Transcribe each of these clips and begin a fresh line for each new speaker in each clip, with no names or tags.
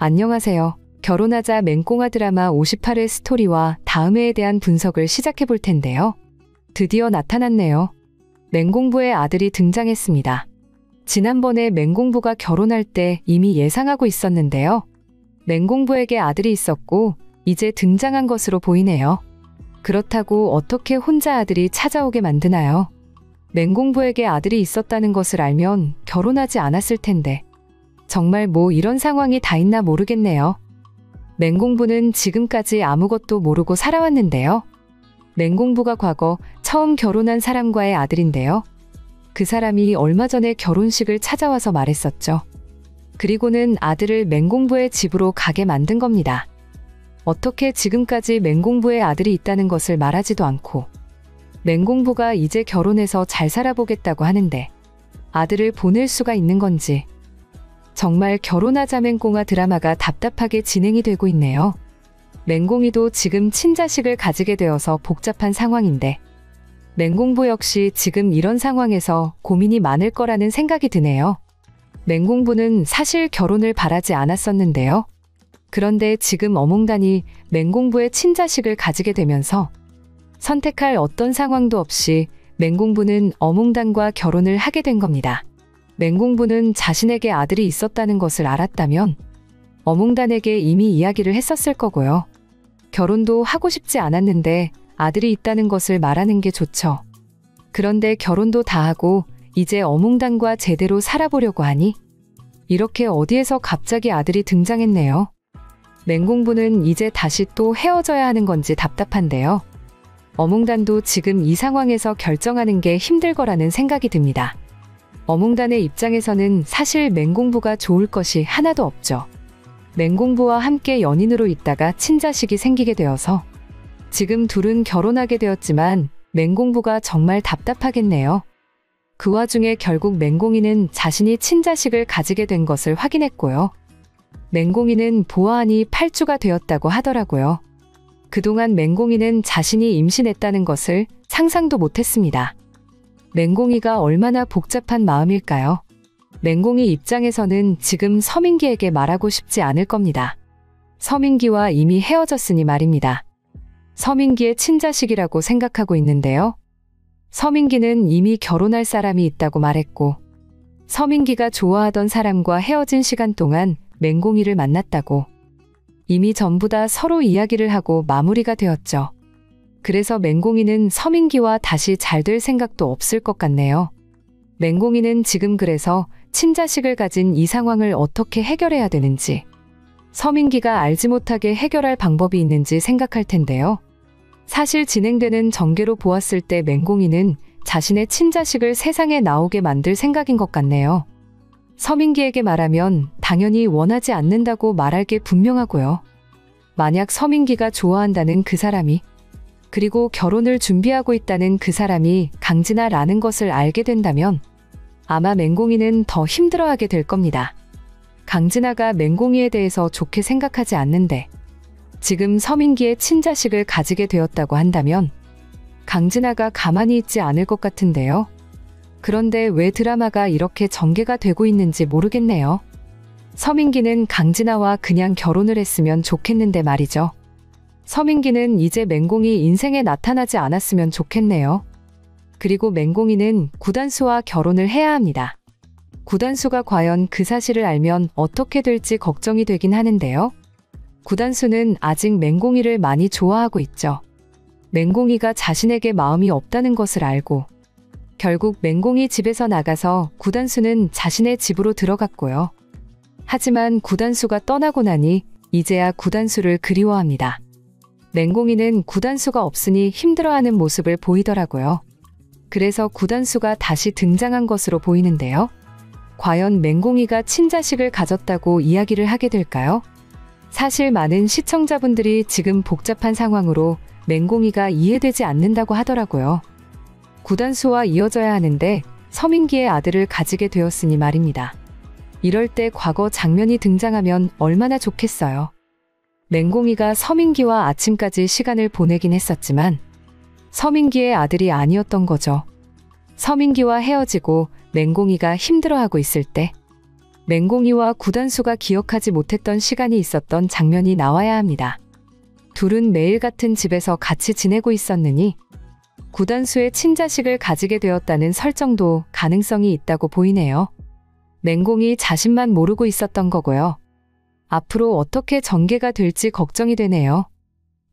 안녕하세요. 결혼하자 맹꽁아 드라마 58회 스토리와 다음 회에 대한 분석을 시작해 볼 텐데요. 드디어 나타났네요. 맹공부의 아들이 등장했습니다. 지난번에 맹공부가 결혼할 때 이미 예상하고 있었는데요. 맹공부에게 아들이 있었고 이제 등장한 것으로 보이네요. 그렇다고 어떻게 혼자 아들이 찾아오게 만드나요? 맹공부에게 아들이 있었다는 것을 알면 결혼하지 않았을 텐데 정말 뭐 이런 상황이 다 있나 모르겠네요. 맹공부는 지금까지 아무것도 모르고 살아왔는데요. 맹공부가 과거 처음 결혼한 사람과의 아들인데요. 그 사람이 얼마 전에 결혼식을 찾아와서 말했었죠. 그리고는 아들을 맹공부의 집으로 가게 만든 겁니다. 어떻게 지금까지 맹공부의 아들이 있다는 것을 말하지도 않고 맹공부가 이제 결혼해서 잘 살아보겠다고 하는데 아들을 보낼 수가 있는 건지 정말 결혼하자 맹꽁아 드라마가 답답하게 진행이 되고 있네요. 맹공이도 지금 친자식을 가지게 되어서 복잡한 상황인데 맹공부 역시 지금 이런 상황에서 고민이 많을 거라는 생각이 드네요. 맹공부는 사실 결혼을 바라지 않았었는데요. 그런데 지금 어몽단이 맹공부의 친자식을 가지게 되면서 선택할 어떤 상황도 없이 맹공부는 어몽단과 결혼을 하게 된 겁니다. 맹공부는 자신에게 아들이 있었다는 것을 알았다면 어몽단에게 이미 이야기를 했었을 거고요. 결혼도 하고 싶지 않았는데 아들이 있다는 것을 말하는 게 좋죠. 그런데 결혼도 다 하고 이제 어몽단과 제대로 살아보려고 하니 이렇게 어디에서 갑자기 아들이 등장했네요. 맹공부는 이제 다시 또 헤어져야 하는 건지 답답한데요. 어몽단도 지금 이 상황에서 결정하는 게 힘들 거라는 생각이 듭니다. 어몽단의 입장에서는 사실 맹공부가 좋을 것이 하나도 없죠. 맹공부와 함께 연인으로 있다가 친자식이 생기게 되어서 지금 둘은 결혼하게 되었지만 맹공부가 정말 답답하겠네요. 그 와중에 결국 맹공이는 자신이 친자식을 가지게 된 것을 확인했고요. 맹공이는 보아하니 8주가 되었다고 하더라고요. 그동안 맹공이는 자신이 임신했다는 것을 상상도 못했습니다. 맹공이가 얼마나 복잡한 마음일까요? 맹공이 입장에서는 지금 서민기에게 말하고 싶지 않을 겁니다. 서민기와 이미 헤어졌으니 말입니다. 서민기의 친자식이라고 생각하고 있는데요. 서민기는 이미 결혼할 사람이 있다고 말했고 서민기가 좋아하던 사람과 헤어진 시간 동안 맹공이를 만났다고 이미 전부 다 서로 이야기를 하고 마무리가 되었죠. 그래서 맹공이는 서민기와 다시 잘 될 생각도 없을 것 같네요. 맹공이는 지금 그래서 친자식을 가진 이 상황을 어떻게 해결해야 되는지 서민기가 알지 못하게 해결할 방법이 있는지 생각할 텐데요. 사실 진행되는 전개로 보았을 때 맹공이는 자신의 친자식을 세상에 나오게 만들 생각인 것 같네요. 서민기에게 말하면 당연히 원하지 않는다고 말할 게 분명하고요. 만약 서민기가 좋아한다는 그 사람이 그리고 결혼을 준비하고 있다는 그 사람이 강진아라는 것을 알게 된다면 아마 맹공이는 더 힘들어하게 될 겁니다. 강진아가 맹공이에 대해서 좋게 생각하지 않는데 지금 서민기의 친자식을 가지게 되었다고 한다면 강진아가 가만히 있지 않을 것 같은데요. 그런데 왜 드라마가 이렇게 전개가 되고 있는지 모르겠네요. 서민기는 강진아와 그냥 결혼을 했으면 좋겠는데 말이죠. 서민기는 이제 맹공이 인생에 나타나지 않았으면 좋겠네요. 그리고 맹공이는 구단수와 결혼을 해야 합니다. 구단수가 과연 그 사실을 알면 어떻게 될지 걱정이 되긴 하는데요. 구단수는 아직 맹공이를 많이 좋아하고 있죠. 맹공이가 자신에게 마음이 없다는 것을 알고 결국 맹공이 집에서 나가서 구단수는 자신의 집으로 들어갔고요. 하지만 구단수가 떠나고 나니 이제야 구단수를 그리워합니다. 맹공이는 구단수가 없으니 힘들어하는 모습을 보이더라고요. 그래서 구단수가 다시 등장한 것으로 보이는데요. 과연 맹공이가 친자식을 가졌다고 이야기를 하게 될까요? 사실 많은 시청자분들이 지금 복잡한 상황으로 맹공이가 이해되지 않는다고 하더라고요. 구단수와 이어져야 하는데 서민기의 아들을 가지게 되었으니 말입니다. 이럴 때 과거 장면이 등장하면 얼마나 좋겠어요. 맹공이가 서민기와 아침까지 시간을 보내긴 했었지만 서민기의 아들이 아니었던 거죠. 서민기와 헤어지고 맹공이가 힘들어하고 있을 때 맹공이와 구단수가 기억하지 못했던 시간이 있었던 장면이 나와야 합니다. 둘은 매일 같은 집에서 같이 지내고 있었느니 구단수의 친자식을 가지게 되었다는 설정도 가능성이 있다고 보이네요. 맹공이 자신만 모르고 있었던 거고요. 앞으로 어떻게 전개가 될지 걱정이 되네요.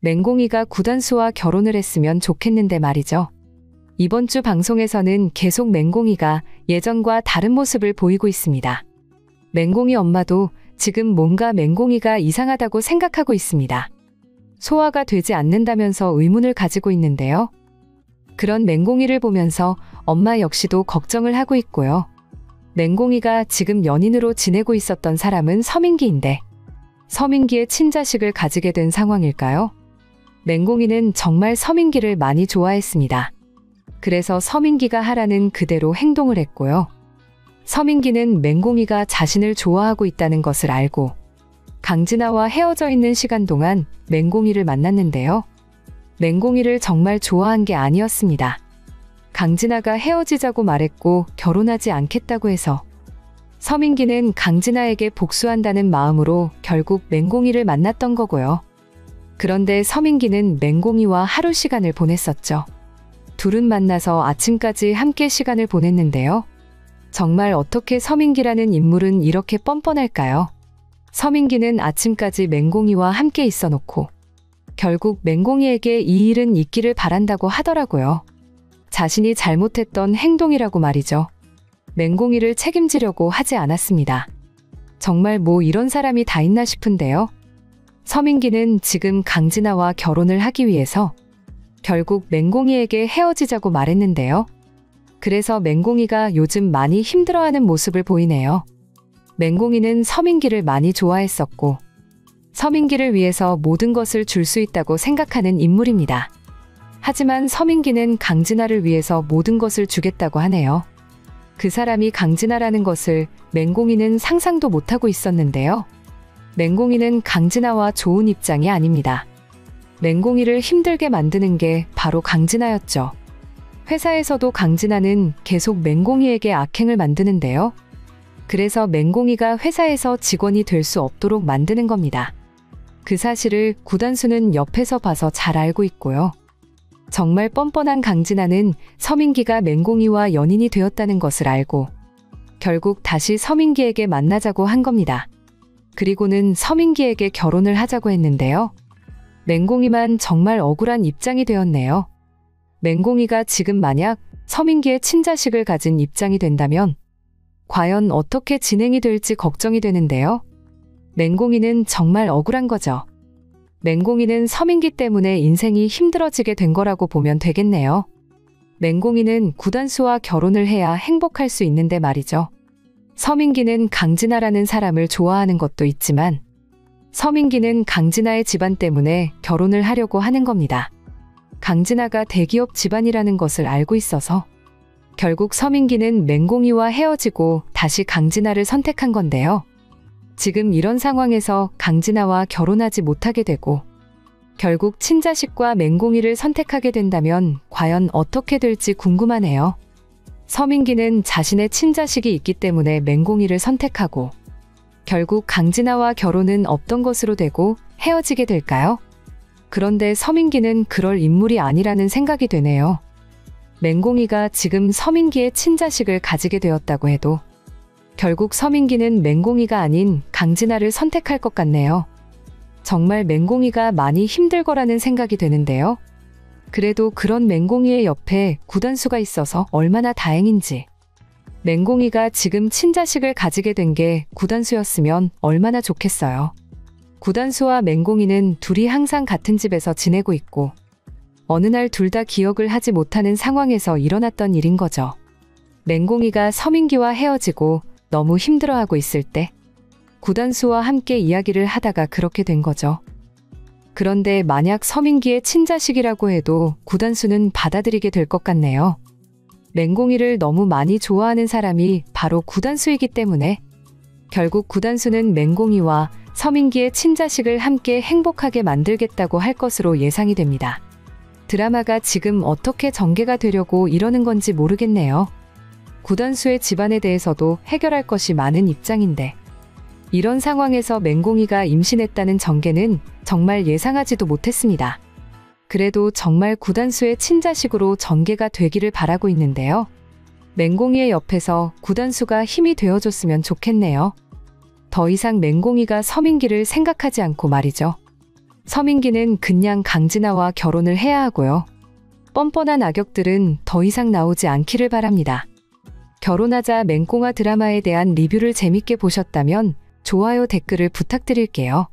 맹공이가 구단수와 결혼을 했으면 좋겠는데 말이죠. 이번 주 방송에서는 계속 맹공이가 예전과 다른 모습을 보이고 있습니다. 맹공이 엄마도 지금 뭔가 맹공이가 이상하다고 생각하고 있습니다. 소화가 되지 않는다면서 의문을 가지고 있는데요. 그런 맹공이를 보면서 엄마 역시도 걱정을 하고 있고요. 맹공이가 지금 연인으로 지내고 있었던 사람은 서민기인데 서민기의 친자식을 가지게 된 상황일까요? 맹공이는 정말 서민기를 많이 좋아했습니다. 그래서 서민기가 하라는 그대로 행동을 했고요. 서민기는 맹공이가 자신을 좋아하고 있다는 것을 알고 강진아와 헤어져 있는 시간 동안 맹공이를 만났는데요. 맹공이를 정말 좋아한 게 아니었습니다. 강진아가 헤어지자고 말했고 결혼하지 않겠다고 해서 서민기는 강진아에게 복수한다는 마음으로 결국 맹공이를 만났던 거고요. 그런데 서민기는 맹공이와 하루 시간을 보냈었죠. 둘은 만나서 아침까지 함께 시간을 보냈는데요. 정말 어떻게 서민기라는 인물은 이렇게 뻔뻔할까요? 서민기는 아침까지 맹공이와 함께 있어 놓고 결국 맹공이에게 이 일은 있기를 바란다고 하더라고요. 자신이 잘못했던 행동이라고 말이죠. 맹공이를 책임지려고 하지 않았습니다. 정말 뭐 이런 사람이 다 있나 싶은데요. 서민기는 지금 강진아와 결혼을 하기 위해서 결국 맹공이에게 헤어지자고 말했는데요. 그래서 맹공이가 요즘 많이 힘들어하는 모습을 보이네요. 맹공이는 서민기를 많이 좋아했었고 서민기를 위해서 모든 것을 줄 수 있다고 생각하는 인물입니다. 하지만 서민기는 강진아를 위해서 모든 것을 주겠다고 하네요. 그 사람이 강진아라는 것을 맹공이는 상상도 못하고 있었는데요. 맹공이는 강진아와 좋은 입장이 아닙니다. 맹공이를 힘들게 만드는 게 바로 강진아였죠. 회사에서도 강진아는 계속 맹공이에게 악행을 만드는데요. 그래서 맹공이가 회사에서 직원이 될 수 없도록 만드는 겁니다. 그 사실을 구단수는 옆에서 봐서 잘 알고 있고요. 정말 뻔뻔한 강진아는 서민기가 맹공이와 연인이 되었다는 것을 알고 결국 다시 서민기에게 만나자고 한 겁니다. 그리고는 서민기에게 결혼을 하자고 했는데요. 맹공이만 정말 억울한 입장이 되었네요. 맹공이가 지금 만약 서민기의 친자식을 가진 입장이 된다면 과연 어떻게 진행이 될지 걱정이 되는데요. 맹공이는 정말 억울한 거죠. 맹공이는 서민기 때문에 인생이 힘들어지게 된 거라고 보면 되겠네요. 맹공이는 구단수와 결혼을 해야 행복할 수 있는데 말이죠. 서민기는 강진아라는 사람을 좋아하는 것도 있지만 서민기는 강진아의 집안 때문에 결혼을 하려고 하는 겁니다. 강진아가 대기업 집안이라는 것을 알고 있어서 결국 서민기는 맹공이와 헤어지고 다시 강진아를 선택한 건데요. 지금 이런 상황에서 강진아와 결혼하지 못하게 되고 결국 친자식과 맹공이를 선택하게 된다면 과연 어떻게 될지 궁금하네요. 서민기는 자신의 친자식이 있기 때문에 맹공이를 선택하고 결국 강진아와 결혼은 없던 것으로 되고 헤어지게 될까요? 그런데 서민기는 그럴 인물이 아니라는 생각이 되네요. 맹공이가 지금 서민기의 친자식을 가지게 되었다고 해도 결국 서민기는 맹공이가 아닌 강진아를 선택할 것 같네요. 정말 맹공이가 많이 힘들 거라는 생각이 되는데요. 그래도 그런 맹공이의 옆에 구단수가 있어서 얼마나 다행인지. 맹공이가 지금 친자식을 가지게 된 게 구단수였으면 얼마나 좋겠어요. 구단수와 맹공이는 둘이 항상 같은 집에서 지내고 있고 어느 날 둘 다 기억을 하지 못하는 상황에서 일어났던 일인 거죠. 맹공이가 서민기와 헤어지고 너무 힘들어하고 있을 때 구단수와 함께 이야기를 하다가 그렇게 된 거죠. 그런데 만약 서민기의 친자식이라고 해도 구단수는 받아들이게 될 것 같네요. 맹공이를 너무 많이 좋아하는 사람이 바로 구단수이기 때문에 결국 구단수는 맹공이와 서민기의 친자식을 함께 행복하게 만들겠다고 할 것으로 예상이 됩니다. 드라마가 지금 어떻게 전개가 되려고 이러는 건지 모르겠네요. 구단수의 집안에 대해서도 해결할 것이 많은 입장인데 이런 상황에서 맹공이가 임신했다는 전개는 정말 예상하지도 못했습니다. 그래도 정말 구단수의 친자식으로 전개가 되기를 바라고 있는데요. 맹공이의 옆에서 구단수가 힘이 되어줬으면 좋겠네요. 더 이상 맹공이가 서민기를 생각하지 않고 말이죠. 서민기는 그냥 강진아와 결혼을 해야 하고요. 뻔뻔한 악역들은 더 이상 나오지 않기를 바랍니다. 결혼하자 맹꽁아 드라마에 대한 리뷰를 재밌게 보셨다면 좋아요 댓글을 부탁드릴게요.